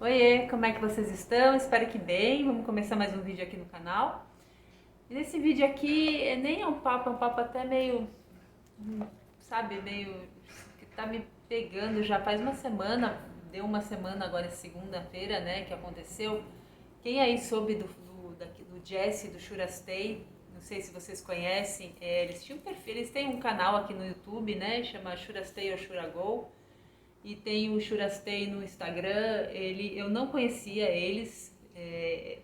Oiê, como é que vocês estão? Espero que bem. Vamos começar mais um vídeo aqui no canal. E nesse vídeo aqui nem é um papo até meio, sabe, meio que tá me pegando já faz uma semana. Deu uma semana agora, segunda-feira, né, que aconteceu. Quem aí soube do Jesse, do Shurastei? Não sei se vocês conhecem. Eles tinham um perfil, eles têm um canal aqui no YouTube, né, chama Shurastei ou Shuragol. E tem o Shurastei no Instagram. Eu não conhecia eles.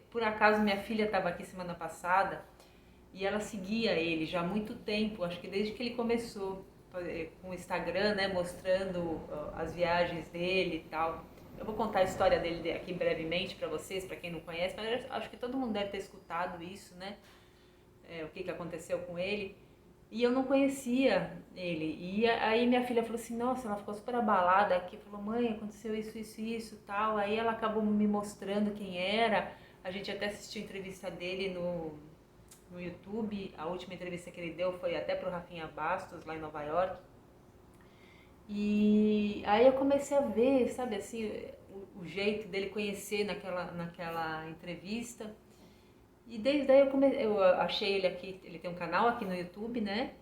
Por acaso minha filha estava aqui semana passada e ela seguia ele já há muito tempo, acho que desde que ele começou com o Instagram, né, mostrando as viagens dele e tal. Eu vou contar a história dele aqui brevemente para vocês, para quem não conhece, mas eu acho que todo mundo deve ter escutado isso, né? O que aconteceu com ele. E eu não conhecia ele. E aí minha filha falou assim, nossa, ela ficou super abalada aqui, falou, mãe, aconteceu isso, tal. Aí ela acabou me mostrando quem era. A gente até assistiu a entrevista dele no YouTube. A última entrevista que ele deu foi até pro Rafinha Bastos, lá em Nova York. E aí eu comecei a ver, sabe assim, o jeito dele conhecer naquela entrevista. E desde aí eu achei ele aqui, ele tem um canal aqui no YouTube, né?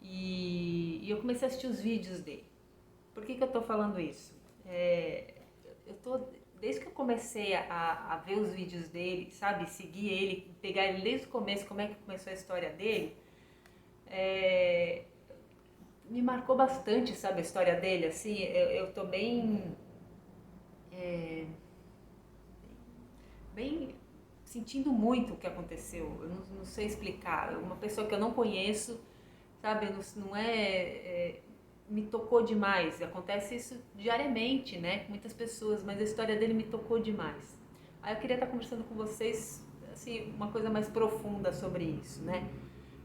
E eu comecei a assistir os vídeos dele. Por que eu tô falando isso? É, eu tô, desde que eu comecei a ver os vídeos dele, sabe? Seguir ele, pegar ele desde o começo, como é que começou a história dele, é, me marcou bastante, sabe? A história dele, assim. Eu tô bem sentindo muito o que aconteceu. Eu não sei explicar. Uma pessoa que eu não conheço, sabe? Não me tocou demais. Acontece isso diariamente, né? Com muitas pessoas, mas a história dele me tocou demais. Aí eu queria estar conversando com vocês, assim, uma coisa mais profunda sobre isso, né?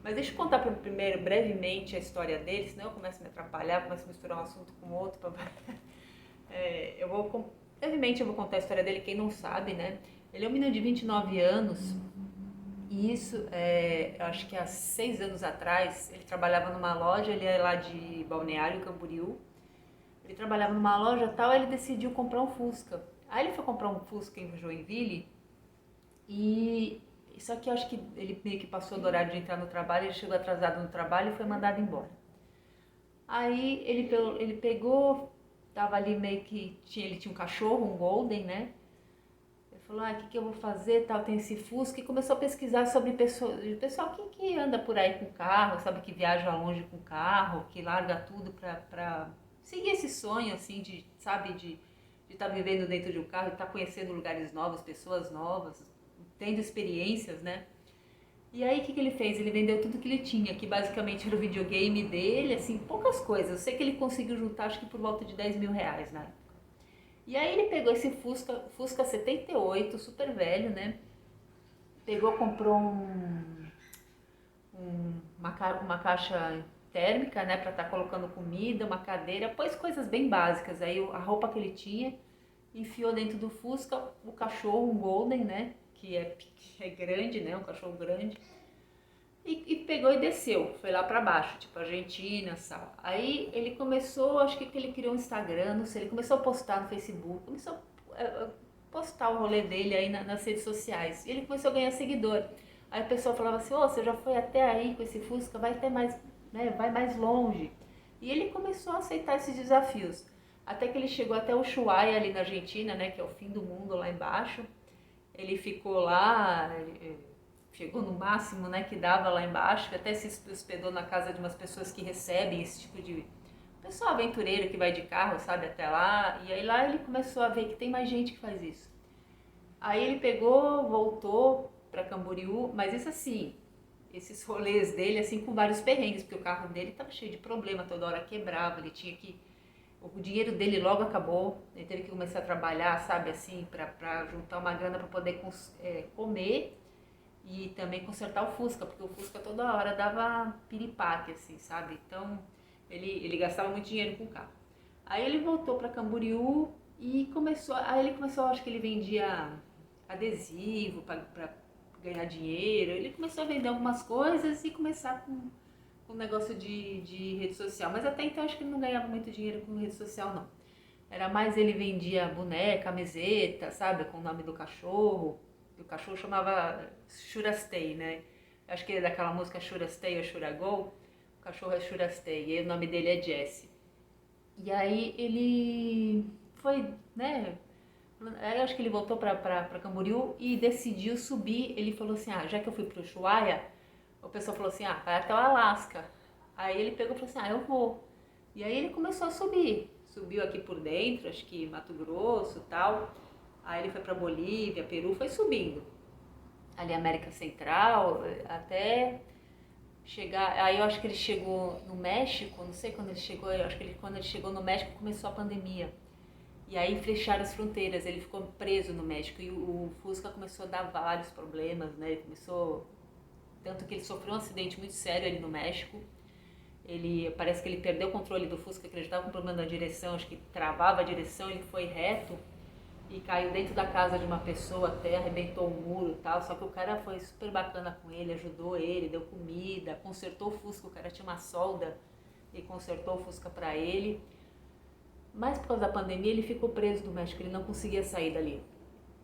Mas deixa eu contar primeiro, brevemente, a história dele, senão eu começo a me atrapalhar, começo a misturar um assunto com outro. Eu vou, brevemente, eu vou contar a história dele, quem não sabe, né? Ele é um menino de 29 anos, e isso, eu acho que há 6 anos atrás, ele trabalhava numa loja, ele é lá de Balneário Camboriú. Ele trabalhava numa loja e tal, ele decidiu comprar um Fusca. Aí ele foi comprar um Fusca em Joinville e só que eu acho que ele meio que passou do horário de entrar no trabalho, ele chegou atrasado no trabalho e foi mandado embora. Aí ele pegou, tava ali meio que ele tinha um cachorro, um Golden, né? Ele falou, o que eu vou fazer, tal, tem esse Fusca, e começou a pesquisar sobre pessoal que anda por aí com carro, sabe, que viaja longe com carro, que larga tudo pra seguir esse sonho, assim, de, sabe, de estar vivendo dentro de um carro e estar conhecendo lugares novos, pessoas novas, tendo experiências, né? E aí o que ele fez? Ele vendeu tudo que ele tinha, que basicamente era o videogame dele, assim, poucas coisas. Eu sei que ele conseguiu juntar, acho que por volta de R$ 10.000, né? E aí ele pegou esse Fusca 78, super velho, né? Pegou, comprou uma caixa térmica, né, pra estar colocando comida, uma cadeira, pôs coisas bem básicas. Aí a roupa que ele tinha, enfiou dentro do Fusca o cachorro, um Golden, né, que é grande, né, um cachorro grande. E pegou e desceu, foi lá pra baixo, tipo Argentina, sal. Aí ele começou, acho que ele criou um Instagram, não sei, ele começou a postar no Facebook, começou a postar o rolê dele aí nas redes sociais. E ele começou a ganhar seguidor. Aí o pessoal falava assim, você já foi até aí com esse Fusca, vai até mais, né, vai mais longe. E ele começou a aceitar esses desafios. Até que ele chegou até o Ushuaia ali na Argentina, né, que é o fim do mundo lá embaixo. Ele ficou lá, chegou no máximo, né, que dava lá embaixo, até se hospedou na casa de umas pessoas que recebem esse tipo de pessoal aventureiro que vai de carro, sabe, até lá. E aí lá ele começou a ver que tem mais gente que faz isso. Aí ele pegou, voltou para Camboriú, mas isso assim, esses rolês dele assim com vários perrengues, porque o carro dele tava cheio de problema, toda hora quebrava, ele tinha que o dinheiro dele logo acabou, ele teve que começar a trabalhar, sabe, assim, pra juntar uma grana pra poder comer e também consertar o Fusca, porque o Fusca toda hora dava piripaque, assim, sabe? Então ele gastava muito dinheiro com o carro. Aí ele voltou para Camboriú e começou, acho que ele vendia adesivo para ganhar dinheiro. Ele começou a vender algumas coisas e começar com um negócio de rede social. Mas até então acho que ele não ganhava muito dinheiro com rede social, não. Era mais ele vendia boneca, camiseta, sabe? Com o nome do cachorro. E o cachorro chamava Shurastei, né? Acho que é daquela música Shurastei ou Shuragol. O cachorro é Shurastei e aí o nome dele é Jesse. E aí ele foi, né? Aí eu acho que ele voltou pra Camboriú e decidiu subir. Ele falou assim: ah, já que eu fui pro Ushuaia, o pessoal falou assim: ah, vai até o Alasca. Aí ele pegou e falou assim: ah, eu vou. E aí ele começou a subir. Subiu aqui por dentro, acho que Mato Grosso e tal. Aí ele foi pra Bolívia, Peru, foi subindo. Ali América Central, até chegar. Aí eu acho que ele chegou no México, não sei quando ele chegou, eu acho que quando ele chegou no México começou a pandemia. E aí fecharam as fronteiras, ele ficou preso no México e o Fusca começou a dar vários problemas, né? Ele começou, tanto que ele sofreu um acidente muito sério ali no México. Ele parece que ele perdeu o controle do Fusca, que ele estava com problema na direção, acho que travava a direção, ele foi reto e caiu dentro da casa de uma pessoa, até arrebentou o muro e tal. Só que o cara foi super bacana com ele, ajudou ele, deu comida, consertou o Fusca, o cara tinha uma solda e consertou o Fusca para ele. Mas por causa da pandemia ele ficou preso no México, ele não conseguia sair dali.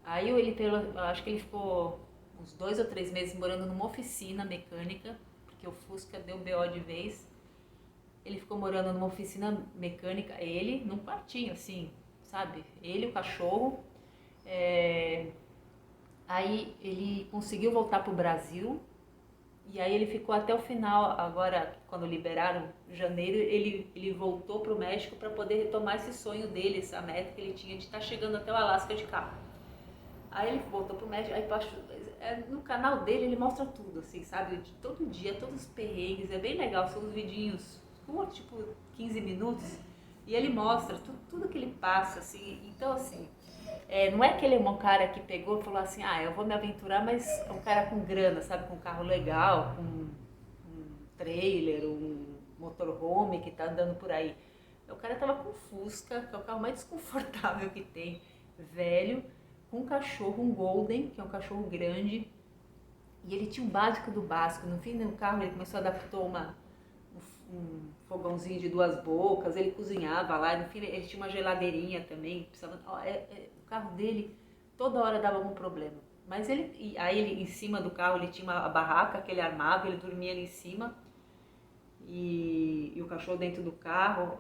Aí ele, acho que ele ficou uns 2 ou 3 meses morando numa oficina mecânica, porque o Fusca deu BO de vez. Ele ficou morando numa oficina mecânica, ele num quartinho assim, sabe? Ele, o cachorro. É... Aí ele conseguiu voltar pro Brasil. E aí ele ficou até o final, agora quando liberaram janeiro, ele voltou pro México para poder retomar esse sonho dele, essa meta que ele tinha de estar chegando até o Alasca de carro. Aí ele voltou pro México, aí no canal dele ele mostra tudo, assim, sabe? De todo dia, todos os perrengues, é bem legal, são uns vidinhos curtos, tipo 15 minutos, e ele mostra tudo que ele passa, assim, então assim, não é que ele é um cara que pegou e falou assim, ah, eu vou me aventurar, mas é um cara com grana, sabe? Com um carro legal, com um trailer, um motorhome que tá andando por aí. O cara tava com Fusca, que é o carro mais desconfortável que tem, velho, com um cachorro, um Golden, que é um cachorro grande, e ele tinha o básico do básico. No fim do carro ele começou a adaptar um fogãozinho de 2 bocas, ele cozinhava lá, no fim ele tinha uma geladeirinha também, precisava, o carro dele toda hora dava algum problema. Mas aí ele em cima do carro ele tinha uma barraca que ele armava, ele dormia ali em cima e o cachorro dentro do carro,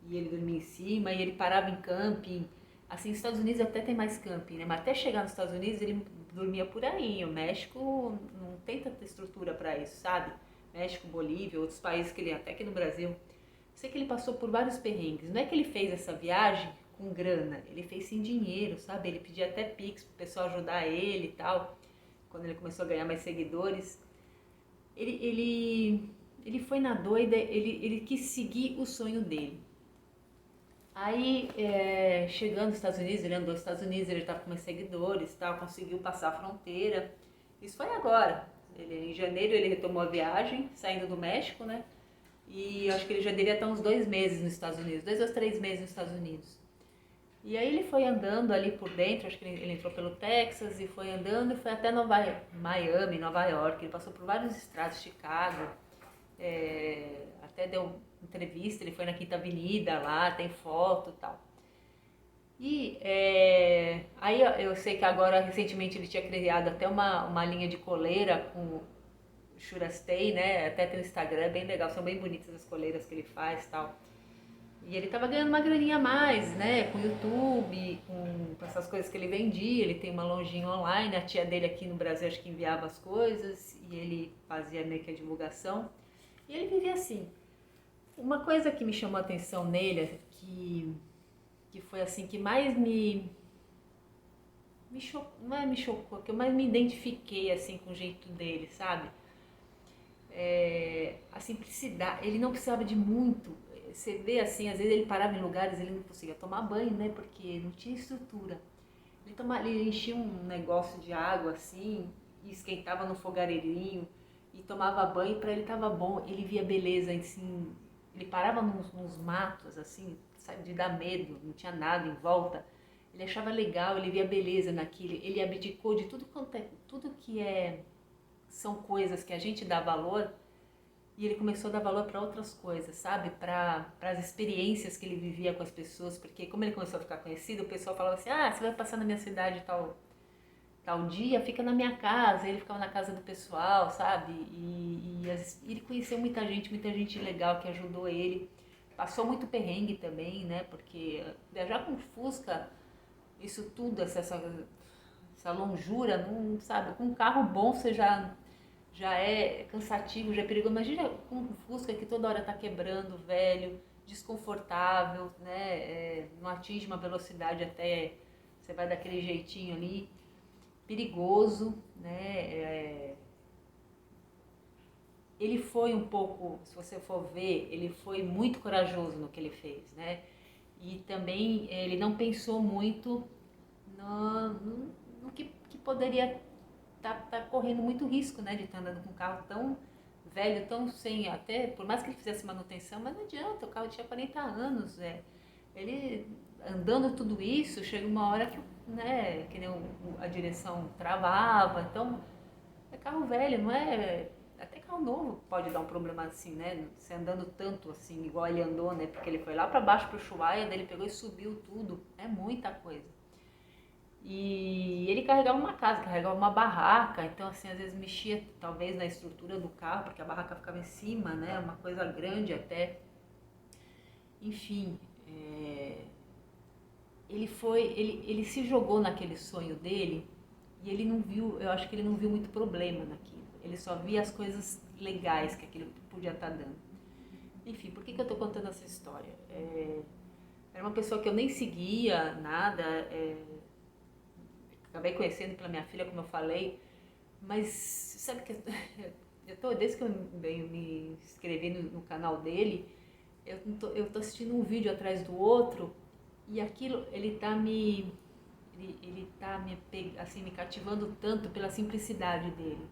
e ele dormia em cima e ele parava em camping. Assim, nos Estados Unidos até tem mais camping, né? Mas até chegar nos Estados Unidos ele dormia por aí. O México não tem tanta estrutura para isso, sabe? México, Bolívia, outros países que ele, até aqui no Brasil. Sei que ele passou por vários perrengues. Não é que ele fez essa viagem com grana, ele fez sem dinheiro, sabe? Ele pedia até Pix pro pessoal ajudar ele e tal. Quando ele começou a ganhar mais seguidores. Ele foi na doida, ele quis seguir o sonho dele. Aí, chegando nos Estados Unidos, ele andou nos Estados Unidos, ele estava com mais seguidores, tal, conseguiu passar a fronteira. Isso foi agora. Em janeiro ele retomou a viagem, saindo do México, né? E acho que ele já devia estar uns 2 meses nos Estados Unidos, 2 ou 3 meses nos Estados Unidos. E aí ele foi andando ali por dentro, acho que ele entrou pelo Texas e foi andando e foi até Miami, Nova York. Ele passou por vários estados, Chicago, até deu entrevista, ele foi na Quinta Avenida lá, tem foto e tal. E aí eu sei que agora, recentemente, ele tinha criado até uma linha de coleira com Shurastei, né? Até tem o Instagram, é bem legal, são bem bonitas as coleiras que ele faz e tal. E ele tava ganhando uma graninha a mais, né? Com YouTube, com essas coisas que ele vendia. Ele tem uma lojinha online, a tia dele aqui no Brasil acho que enviava as coisas e ele fazia meio que a divulgação. E ele vivia assim. Uma coisa que me chamou a atenção nele, que foi assim, que mais me chocou, não é me chocou, que eu mais me identifiquei assim com o jeito dele, sabe? A simplicidade, ele não precisava de muito. Você vê assim, às vezes ele parava em lugares, ele não conseguia tomar banho, né? Porque não tinha estrutura. Ele enchia um negócio de água assim, e esquentava no fogareirinho, e tomava banho, para ele tava bom. Ele via beleza, assim, ele parava nos matos, assim, sabe, de dar medo, não tinha nada em volta. Ele achava legal, ele via beleza naquilo, ele abdicou de tudo que são coisas que a gente dá valor e ele começou a dar valor para outras coisas, sabe? Para as experiências que ele vivia com as pessoas, porque como ele começou a ficar conhecido, o pessoal falava assim, ah, você vai passar na minha cidade tal dia, fica na minha casa. Ele ficava na casa do pessoal, sabe? Ele conheceu muita gente legal que ajudou ele. Passou muito perrengue também, né? Porque viajar com Fusca, isso tudo, essa longura, não sabe? Com um carro bom você já é cansativo, já é perigoso. Imagina com um Fusca que toda hora tá quebrando, velho, desconfortável, né? Não atinge uma velocidade até, você vai daquele jeitinho ali, perigoso, né? Ele foi um pouco, se você for ver, ele foi muito corajoso no que ele fez, né? E também ele não pensou muito no que poderia tá correndo muito risco, né, de estar andando com um carro tão velho, tão sem, até, por mais que ele fizesse manutenção, mas não adianta, o carro tinha 40 anos, ele andando tudo isso, chega uma hora que, né, que nem a direção travava, então é carro velho, não é, até carro novo pode dar um problema assim, né, você andando tanto assim, igual ele andou, né, porque ele foi lá para baixo pro Ushuaia, daí ele pegou e subiu tudo, é muita coisa. E ele carregava uma casa, carregava uma barraca, então assim, às vezes mexia talvez na estrutura do carro, porque a barraca ficava em cima, né, uma coisa grande até. Enfim, ele se jogou naquele sonho dele e ele não viu, eu acho que ele não viu muito problema naquilo. Ele só via as coisas legais que aquilo podia estar dando. Enfim, por que eu tô contando essa história? Era uma pessoa que eu nem seguia nada, acabei conhecendo pela minha filha, como eu falei, mas sabe que desde que eu me inscrevi no canal dele, eu tô assistindo um vídeo atrás do outro e aquilo, assim, me cativando tanto pela simplicidade dele,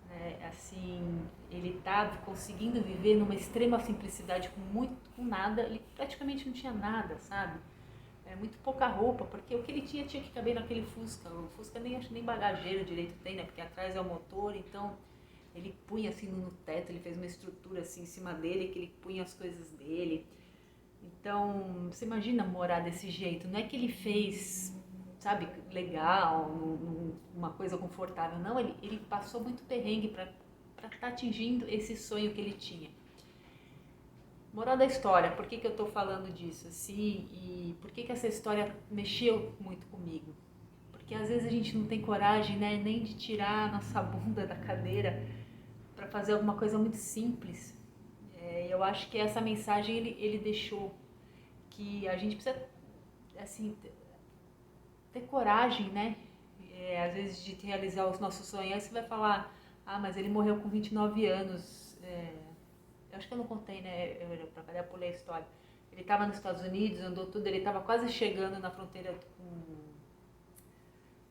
né? Assim, ele tá conseguindo viver numa extrema simplicidade com nada, ele praticamente não tinha nada, sabe? Muito pouca roupa, porque o que ele tinha que caber naquele Fusca. O Fusca nem acho nem bagageiro direito tem, né? Porque atrás é o motor, então ele punha assim no teto, ele fez uma estrutura assim em cima dele, que ele punha as coisas dele. Então, você imagina morar desse jeito, não é que ele fez, sabe, legal, uma coisa confortável, não, ele passou muito perrengue para estar atingindo esse sonho que ele tinha. Moral da história, por que eu estou falando disso assim e por que essa história mexeu muito comigo? Porque às vezes a gente não tem coragem, né, nem de tirar a nossa bunda da cadeira para fazer alguma coisa muito simples. Eu acho que essa mensagem ele deixou, que a gente precisa assim ter coragem, né? Às vezes de realizar os nossos sonhos. Aí você vai falar, ah, mas ele morreu com 29 anos. Eu acho que eu não contei, né? Eu pulei a história. Ele estava nos Estados Unidos, andou tudo, ele estava quase chegando na fronteira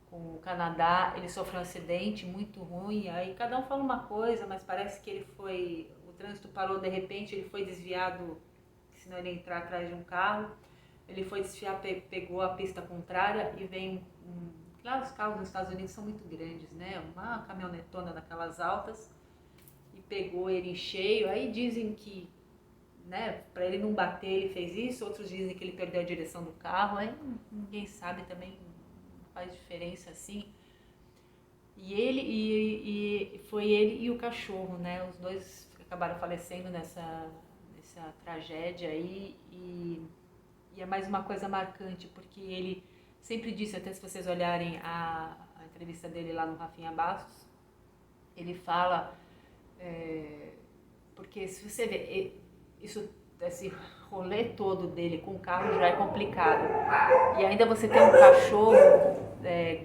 com o Canadá, ele sofreu um acidente muito ruim, aí cada um fala uma coisa, mas parece que o trânsito parou de repente, ele foi desviado, senão ele ia entrar atrás de um carro, ele foi desviar, pegou a pista contrária e vem claro, os carros nos Estados Unidos são muito grandes, né? Uma caminhonetona daquelas altas, e pegou ele em cheio. Aí dizem que, né, para ele não bater ele fez isso, outros dizem que ele perdeu a direção do carro, aí ninguém sabe também, não faz diferença assim. E foi ele e o cachorro, né? Os dois acabaram falecendo nessa tragédia aí e é mais uma coisa marcante, porque ele sempre disse, até se vocês olharem a entrevista dele lá no Rafinha Bastos, ele fala, porque se você vê, esse rolê todo dele com o carro já é complicado. E ainda você tem um cachorro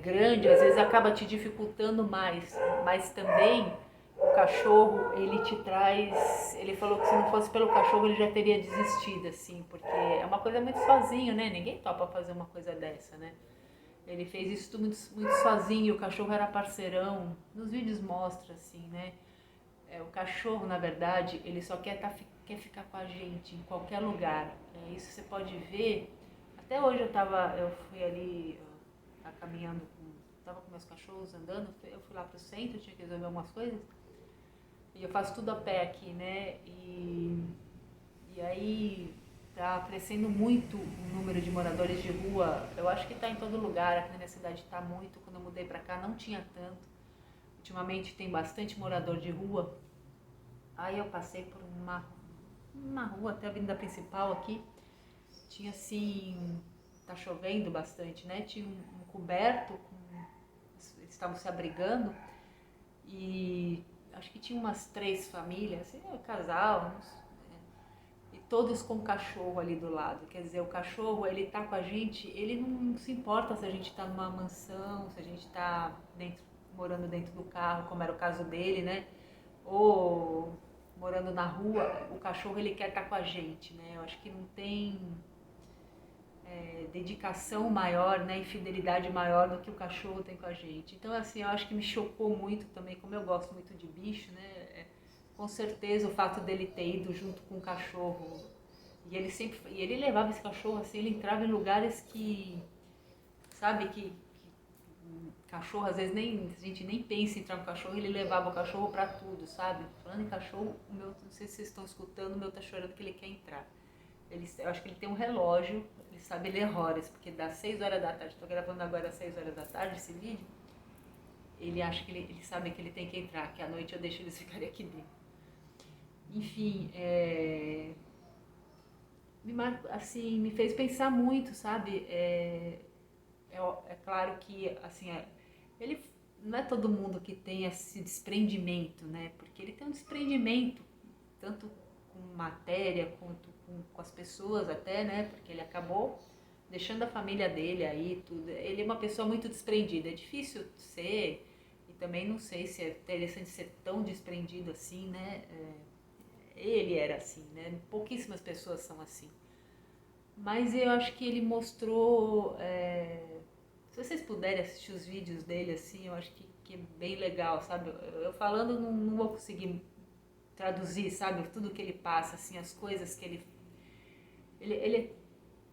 grande, às vezes acaba te dificultando mais. Mas também o cachorro, ele te traz... Ele falou que se não fosse pelo cachorro ele já teria desistido, assim. Porque é uma coisa muito sozinho, né? Ninguém topa fazer uma coisa dessa, né? Ele fez isso tudo muito, muito sozinho, o cachorro era parceirão. Nos vídeos mostra, assim, né? O cachorro, na verdade, ele só quer ficar com a gente em qualquer lugar. Isso você pode ver. Até hoje eu fui ali, caminhando, estava com meus cachorros andando, eu fui lá pro centro, tinha que resolver algumas coisas. E eu faço tudo a pé aqui, né? E aí tá crescendo muito o número de moradores de rua. Eu acho que tá em todo lugar, aqui na minha cidade tá muito. Quando eu mudei pra cá não tinha tanto. Ultimamente tem bastante morador de rua. Aí eu passei por uma rua até a avenida principal aqui. Tinha assim, tá chovendo bastante, né? Tinha um coberto, eles estavam se abrigando e acho que tinha umas 3 famílias, assim, casal, e todos com cachorro ali do lado. Quer dizer, o cachorro, ele tá com a gente, ele não se importa se a gente tá numa mansão, se a gente tá morando dentro do carro, como era o caso dele, né? Ou morando na rua, o cachorro ele quer estar com a gente, né? Eu acho que não tem dedicação maior, né, e fidelidade maior do que o cachorro tem com a gente. Então, assim, eu acho que me chocou muito também, como eu gosto muito de bicho, né, com certeza o fato dele ter ido junto com o cachorro, e ele levava esse cachorro assim, ele entrava em lugares que, sabe, que cachorro, às vezes a gente nem pensa em entrar no cachorro, ele levava o cachorro pra tudo, sabe? Falando em cachorro, o meu, não sei se vocês estão escutando, o meu tá chorando que ele quer entrar. Eu acho que ele tem um relógio, ele sabe ler horas, porque das 6 horas da tarde, estou gravando agora às 6 horas da tarde esse vídeo, ele acha que ele sabe que ele tem que entrar, que à noite eu deixo eles ficarem aqui dentro. Enfim, assim, me fez pensar muito, sabe? É claro que, assim, ele não é todo mundo que tem esse desprendimento, né? Porque ele tem um desprendimento, tanto com matéria quanto com as pessoas até, né? Porque ele acabou deixando a família dele aí, tudo. Ele é uma pessoa muito desprendida. É difícil ser, e também não sei se é interessante ser tão desprendido assim, né? Ele era assim, né? Pouquíssimas pessoas são assim. Mas eu acho que ele mostrou. Se vocês puderem assistir os vídeos dele assim, eu acho que é bem legal, sabe? Eu falando não vou conseguir traduzir, sabe? Tudo que ele passa, assim, as coisas que ele é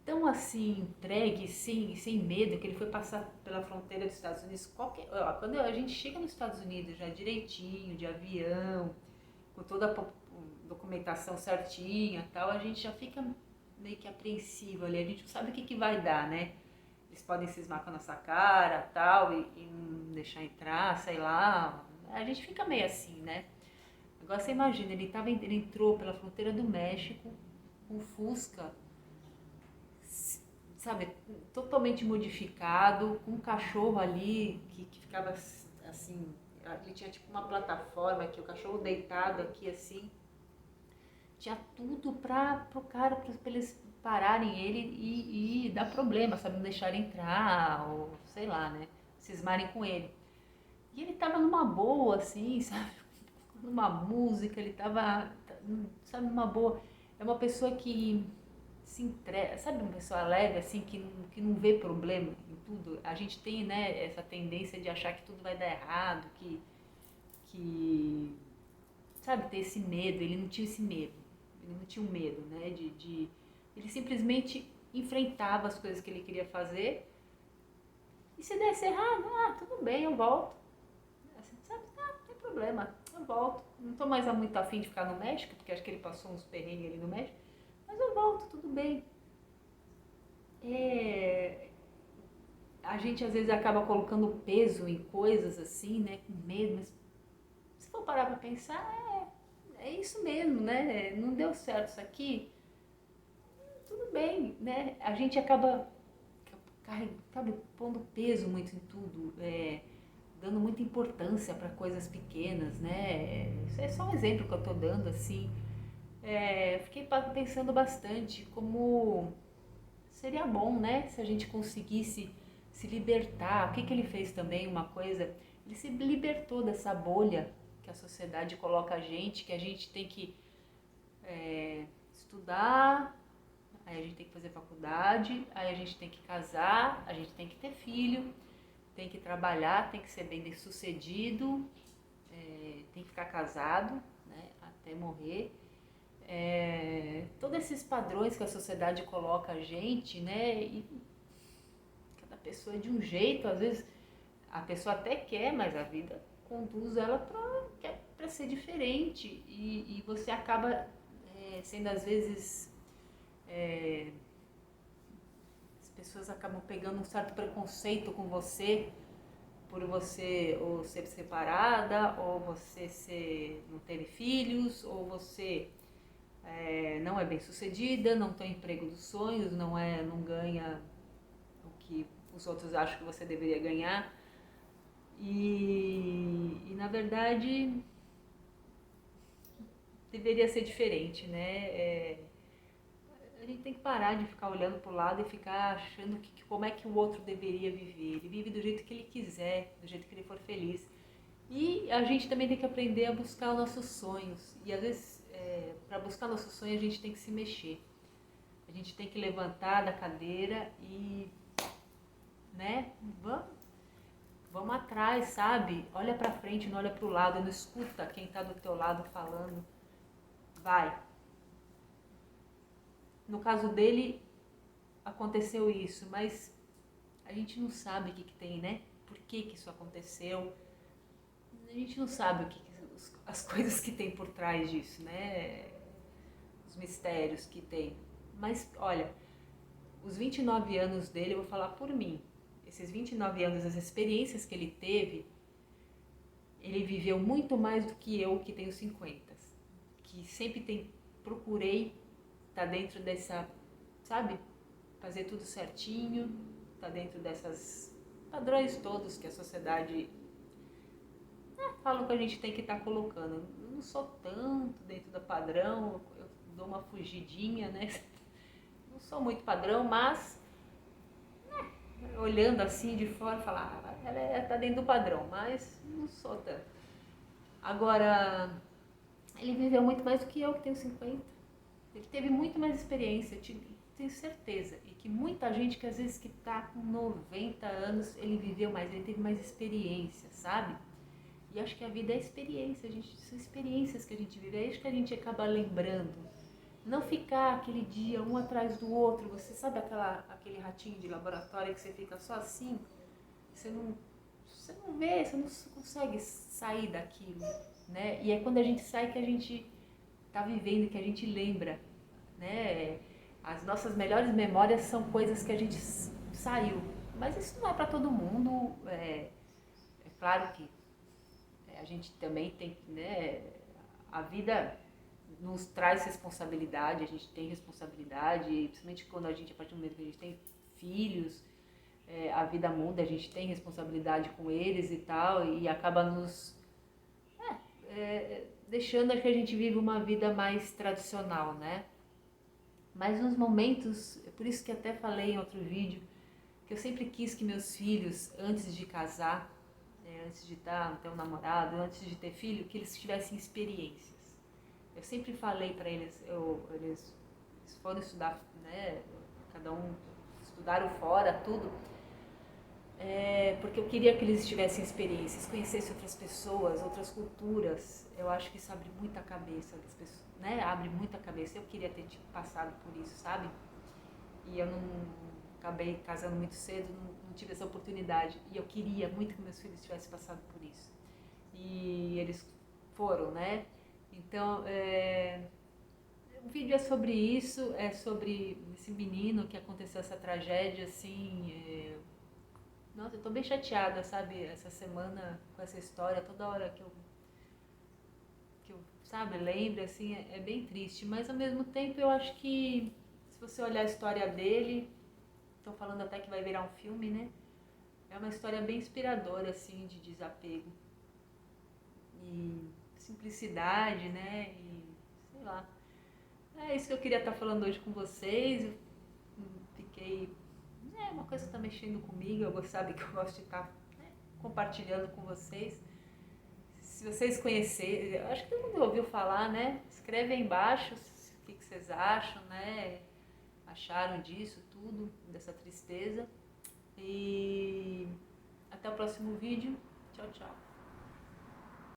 tão assim entregue, sem medo, que ele foi passar pela fronteira dos Estados Unidos. Quando a gente chega nos Estados Unidos já direitinho, de avião, com toda a documentação certinha e tal, a gente já fica meio que apreensivo ali, a gente não sabe o que vai dar, né? Eles podem cismar com a nossa cara tal, e não deixar entrar, sei lá. A gente fica meio assim, né? Agora você imagina, ele entrou pela fronteira do México com Fusca, sabe, totalmente modificado, com um cachorro ali que ficava assim, ele tinha tipo uma plataforma aqui, o cachorro deitado aqui assim, tinha tudo pro cara, pra eles pararem ele e dar problema, sabe, não deixarem entrar, ou sei lá, né, cismarem com ele. E ele tava numa boa, assim, sabe, numa música, ele tava, sabe, numa boa. É uma pessoa que se entrega, sabe, uma pessoa leve, assim, que não vê problema em tudo. A gente tem, né, essa tendência de achar que tudo vai dar errado, que sabe, ter esse medo. Ele não tinha esse medo, ele não tinha um medo, né, ele simplesmente enfrentava as coisas que ele queria fazer, e se desse errado, tudo bem, eu volto. Assim, sabe, não tem problema, eu volto. Não tô mais muito afim de ficar no México, porque acho que ele passou uns perrengues ali no México, mas eu volto, tudo bem. É, a gente às vezes acaba colocando peso em coisas assim, né, com medo, mas se for parar pra pensar, é isso mesmo, né? Não deu certo isso aqui, tudo bem, né? A gente acaba sabe, pondo peso muito em tudo, dando muita importância para coisas pequenas, né? Isso é só um exemplo que eu tô dando assim. Fiquei pensando bastante como seria bom, né, se a gente conseguisse se libertar. O que ele fez também, uma coisa, ele se libertou dessa bolha que a sociedade coloca a gente, que a gente tem que estudar, aí a gente tem que fazer faculdade, aí a gente tem que casar, a gente tem que ter filho, tem que trabalhar, tem que ser bem sucedido, tem que ficar casado, né, até morrer. Todos esses padrões que a sociedade coloca a gente, né? E cada pessoa é de um jeito, às vezes a pessoa até quer, mas a vida conduz ela para para ser diferente e você acaba sendo às vezes as pessoas acabam pegando um certo preconceito com você por você ou ser separada ou você não ter filhos ou você não é bem sucedida, não tem emprego dos sonhos, não ganha o que os outros acham que você deveria ganhar e na verdade deveria ser diferente, né? A gente tem que parar de ficar olhando pro lado e ficar achando como é que o outro deveria viver. Ele vive do jeito que ele quiser, do jeito que ele for feliz. E a gente também tem que aprender a buscar os nossos sonhos. E às vezes, para buscar nossos sonhos, a gente tem que se mexer. A gente tem que levantar da cadeira e, né, vamos atrás, sabe? Olha pra frente, não olha pro lado, não escuta quem tá do teu lado falando. Vai. No caso dele, aconteceu isso, mas a gente não sabe o que tem, né? Por que isso aconteceu? A gente não sabe as coisas que tem por trás disso, né? Os mistérios que tem. Mas, olha, os 29 anos dele, eu vou falar por mim. Esses 29 anos, as experiências que ele teve, ele viveu muito mais do que eu, que tenho 50. Que sempre procurei estar dentro dessa, sabe? Fazer tudo certinho, estar dentro desses padrões todos que a sociedade falam que a gente tem que estar colocando. Eu não sou tanto dentro do padrão, eu dou uma fugidinha, né? Não sou muito padrão, mas olhando assim de fora, falar, ela tá dentro do padrão, mas não sou tanto. Agora, ele viveu muito mais do que eu, que tenho 50. Ele teve muito mais experiência, tenho certeza. E que muita gente que às vezes que tá com 90 anos, ele viveu mais, ele teve mais experiência, sabe? E acho que a vida é experiência, são experiências que a gente vive, é isso que a gente acaba lembrando. Não ficar aquele dia um atrás do outro, você sabe aquele ratinho de laboratório que você fica só assim, você não vê, você não consegue sair daquilo, né? E é quando a gente sai que a gente tá vivendo, que a gente lembra, né? As nossas melhores memórias são coisas que a gente saiu, mas isso não é para todo mundo, é claro que a gente também tem, né? A vida nos traz responsabilidade, a gente tem responsabilidade, principalmente quando a gente, a partir do momento que a gente tem filhos, a vida muda, a gente tem responsabilidade com eles e tal, e acaba nos deixando que a gente vive uma vida mais tradicional, né? Mas nos momentos, é por isso que até falei em outro vídeo, que eu sempre quis que meus filhos, antes de casar, antes de ter um namorado, antes de ter filho, que eles tivessem experiências. Eu sempre falei para eles, eles foram estudar, né? Cada um estudaram fora, tudo. Porque eu queria que eles tivessem experiências, conhecessem outras pessoas, outras culturas. Eu acho que isso abre muita cabeça das pessoas, né? Abre muita cabeça. Eu queria ter passado por isso, sabe? E eu não acabei casando muito cedo, não tive essa oportunidade. E eu queria muito que meus filhos tivessem passado por isso. E eles foram, né? Então, o vídeo é sobre isso, é sobre esse menino que aconteceu essa tragédia, assim. Nossa, eu tô bem chateada, sabe? Essa semana com essa história, toda hora que eu sabe, lembro, assim, é bem triste. Mas ao mesmo tempo eu acho que se você olhar a história dele, estão falando até que vai virar um filme, né? É uma história bem inspiradora, assim, de desapego. E simplicidade, né? E sei lá. É isso que eu queria estar falando hoje com vocês. Eu fiquei. É uma coisa que está mexendo comigo. Sabe que eu gosto de estar, né, compartilhando com vocês. Se vocês conhecerem, acho que todo mundo ouviu falar, né? Escreve aí embaixo o que vocês acham, né? Acharam disso tudo, dessa tristeza. E até o próximo vídeo. Tchau, tchau.